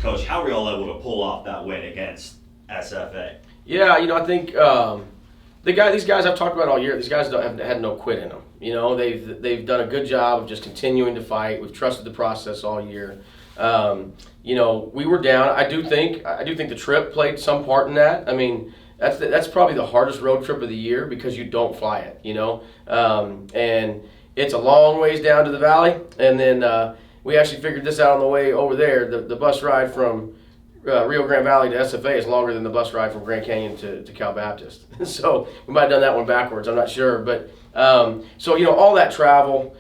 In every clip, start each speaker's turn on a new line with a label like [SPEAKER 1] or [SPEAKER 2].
[SPEAKER 1] Coach, how were y'all able to pull off that win against SFA?
[SPEAKER 2] Yeah, I think these guys I've talked about all year. These guys have had no quit in them. They've done a good job of just continuing to fight. We've trusted the process all year. We were down. I do think the trip played some part in that. I mean, that's probably the hardest road trip of the year because you don't fly it. And it's a long ways down to the valley, and then we actually figured this out on the way over there. The bus ride from Rio Grande Valley to SFA is longer than the bus ride from Grand Canyon to Cal Baptist. So we might have done that one backwards. I'm not sure, but all that travel,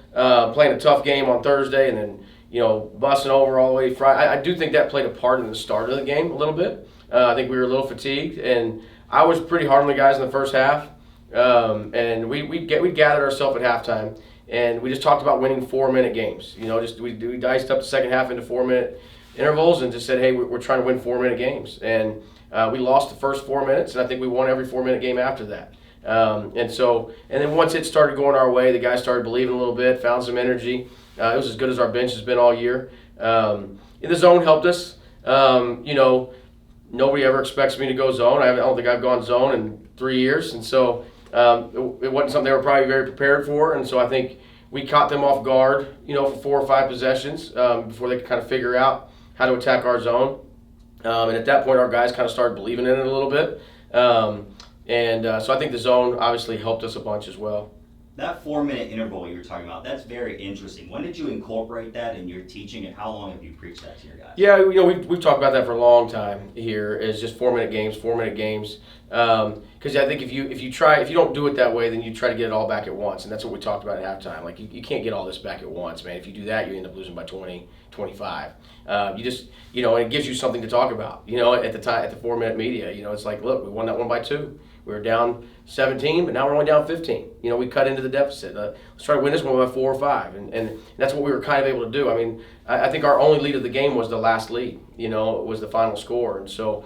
[SPEAKER 2] playing a tough game on Thursday, and then busing over all the way Friday. I do think that played a part in the start of the game a little bit. I think we were a little fatigued, and I was pretty hard on the guys in the first half. And we gathered ourselves at halftime, and we just talked about winning 4-minute games. We diced up the second half into 4-minute intervals and just said, hey, we're trying to win 4-minute games. And we lost the first 4 minutes, and I think we won every 4-minute game after that. And then once it started going our way, the guys started believing a little bit, found some energy. It was as good as our bench has been all year. The zone helped us. Nobody ever expects me to go zone. I don't think I've gone zone in 3 years, and so it wasn't something they were probably very prepared for. And so I think we caught them off guard, for 4 or 5 possessions before they could kind of figure out how to attack our zone. And at that point, our guys kind of started believing in it a little bit. So I think the zone obviously helped us a bunch as well.
[SPEAKER 1] That 4-minute interval you were talking about, that's very interesting. When did you incorporate that in your teaching, and how long have you preached that to your guys?
[SPEAKER 2] Yeah, we've talked about that for a long time here. Is just 4-minute games. Because I think if you don't do it that way, then you try to get it all back at once, and that's what we talked about at halftime. Like you can't get all this back at once, man. If you do that, you end up losing by 20, 25. And it gives you something to talk about. At the 4-minute media, it's like, look, we won that one by 2. We were down 17, but now we're only down 15. We cut into the deficit. Let's try to win this one by 4 or 5, and that's what we were kind of able to do. I mean, I think our only lead of the game was the last lead. It was the final score, and so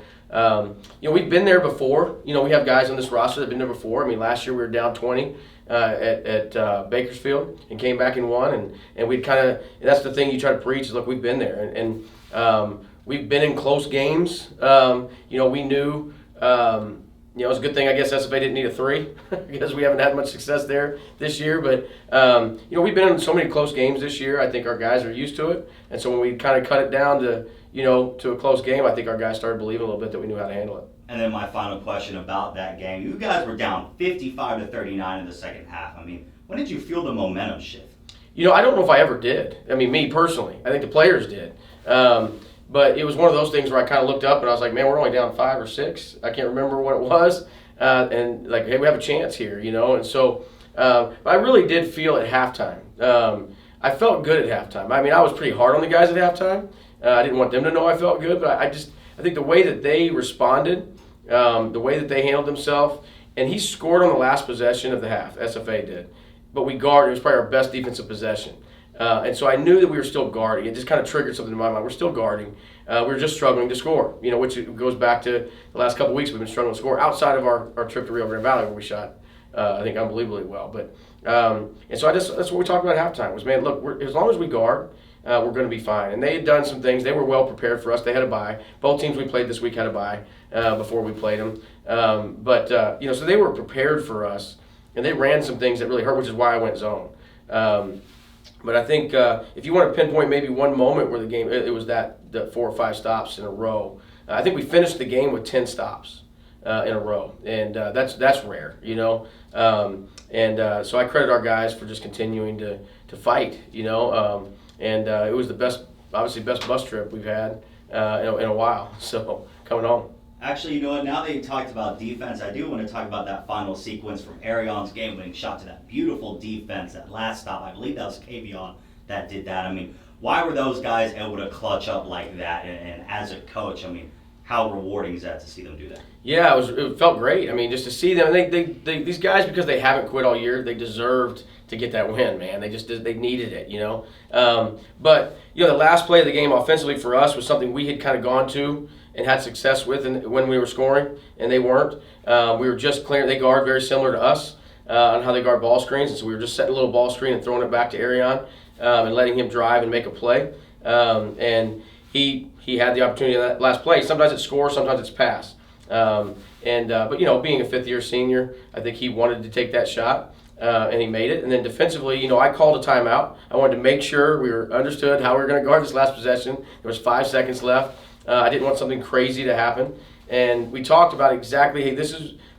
[SPEAKER 2] we've been there before. We have guys on this roster that've been there before. I mean, last year we were down 20 at Bakersfield and came back and won, and we'd kind of. That's the thing you try to preach is, look, we've been there, and we've been in close games. We knew. It's a good thing, I guess, SFA didn't need a 3 because we haven't had much success there this year. But, we've been in so many close games this year. I think our guys are used to it. And so when we kind of cut it down to a close game, I think our guys started believing a little bit that we knew how to handle it.
[SPEAKER 1] And then my final question about that game. You guys were down 55-39 in the second half. I mean, when did you feel the momentum shift?
[SPEAKER 2] I don't know if I ever did. I mean, me personally. I think the players did. But it was one of those things where I kind of looked up and I was like, man, we're only down 5 or 6. I can't remember what it was. And like, hey, we have a chance here, And so I really did feel at halftime. I felt good at halftime. I mean, I was pretty hard on the guys at halftime. I didn't want them to know I felt good, but I think the way that they responded, the way that they handled themselves, and he scored on the last possession of the half, SFA did. But we guarded. It was probably our best defensive possession. And so I knew that we were still guarding. It just kind of triggered something in my mind. We're still guarding. We were just struggling to score, which goes back to the last couple of weeks we've been struggling to score outside of our trip to Rio Grande Valley where we shot, I think, unbelievably well. But and so that's what we talked about at halftime was, man, look, as long as we guard, we're going to be fine. And they had done some things. They were well prepared for us. They had a bye. Both teams we played this week had a bye before we played them. So they were prepared for us, and they ran some things that really hurt, which is why I went zone. But I think if you want to pinpoint maybe one moment where the game, it was the 4 or 5 stops in a row. I think we finished the game with 10 stops in a row, and that's rare, So I credit our guys for just continuing to fight, And it was the best bus trip we've had in a while. So coming home.
[SPEAKER 1] Actually, you know what? Now that you talked about defense, I do want to talk about that final sequence from Arion's game-winning shot to that beautiful defense, that last stop. I believe that was Kavion that did that. I mean, why were those guys able to clutch up like that? And as a coach, I mean, how rewarding is that to see them do that?
[SPEAKER 2] Yeah, it felt great. I mean, just to see them. These guys, because they haven't quit all year, they deserved to get that win, man. They needed it, But the last play of the game offensively for us was something we had kind of gone to and had success with when we were scoring, and they weren't. We were just clearing. They guard very similar to us on how they guard ball screens, and so we were just setting a little ball screen and throwing it back to Arion and letting him drive and make a play. And he had the opportunity in that last play. Sometimes it's score, sometimes it's pass. But being a fifth-year senior, I think he wanted to take that shot, and he made it. And then defensively, I called a timeout. I wanted to make sure we understood how we were going to guard this last possession. There was 5 seconds left. I didn't want something crazy to happen. And we talked about exactly, hey,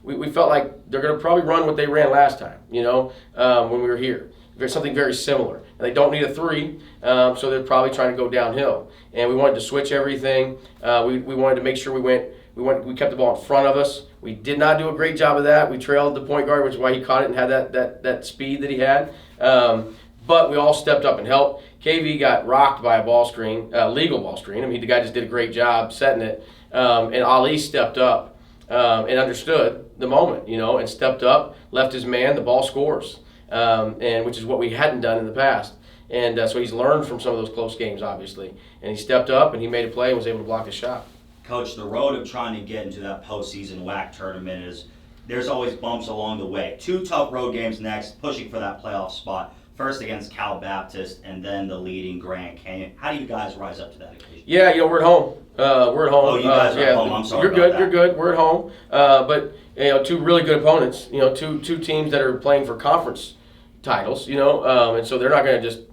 [SPEAKER 2] we felt like they're going to probably run what they ran last time, when we were here. There's something very similar. And they don't need a 3, so they're probably trying to go downhill. And we wanted to switch everything. We wanted to make sure we kept the ball in front of us. We did not do a great job of that. We trailed the point guard, which is why he caught it and had that speed that he had. But we all stepped up and helped. KV got rocked by a ball screen, legal ball screen. The guy just did a great job setting it. And Ali stepped up and understood the moment, and stepped up, left his man, the ball scores, and which is what we hadn't done in the past. And so he's learned from some of those close games, obviously. And he stepped up and he made a play and was able to block a shot.
[SPEAKER 1] Coach, the road of trying to get into that postseason WAC tournament there's always bumps along the way. 2 tough road games next, pushing for that playoff spot. First against Cal Baptist, and then the leading Grand Canyon. How do you guys rise up to that occasion?
[SPEAKER 2] Yeah, we're at home. We're at home.
[SPEAKER 1] Oh, you guys are at home. I'm sorry.
[SPEAKER 2] You're good. You're good. We're at home. But 2 really good opponents. Two teams that are playing for conference titles. And so they're not going to just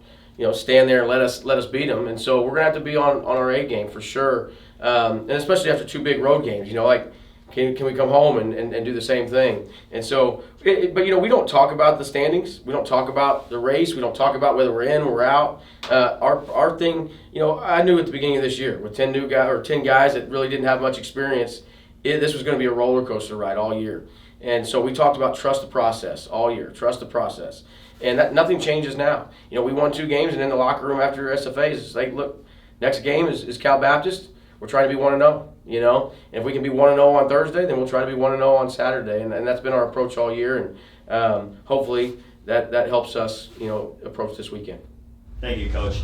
[SPEAKER 2] stand there and let us beat them. And so we're going to have to be on our A game for sure. And especially after 2 big road games. Can we come home and do the same thing? And so, but we don't talk about the standings. We don't talk about the race. We don't talk about whether we're in or we're out. Our thing, I knew at the beginning of this year with 10 guys that really didn't have much experience, this was going to be a roller coaster ride all year. And so we talked about trust the process all year, trust the process. And that nothing changes now. We won 2 games, and in the locker room after SFAs, it's like, look, next game is Cal Baptist. We're trying to be 1-0, And if we can be 1-0 on Thursday, then we'll try to be 1-0 on Saturday. And that's been our approach all year. And hopefully that helps us, approach this weekend.
[SPEAKER 1] Thank you, Coach.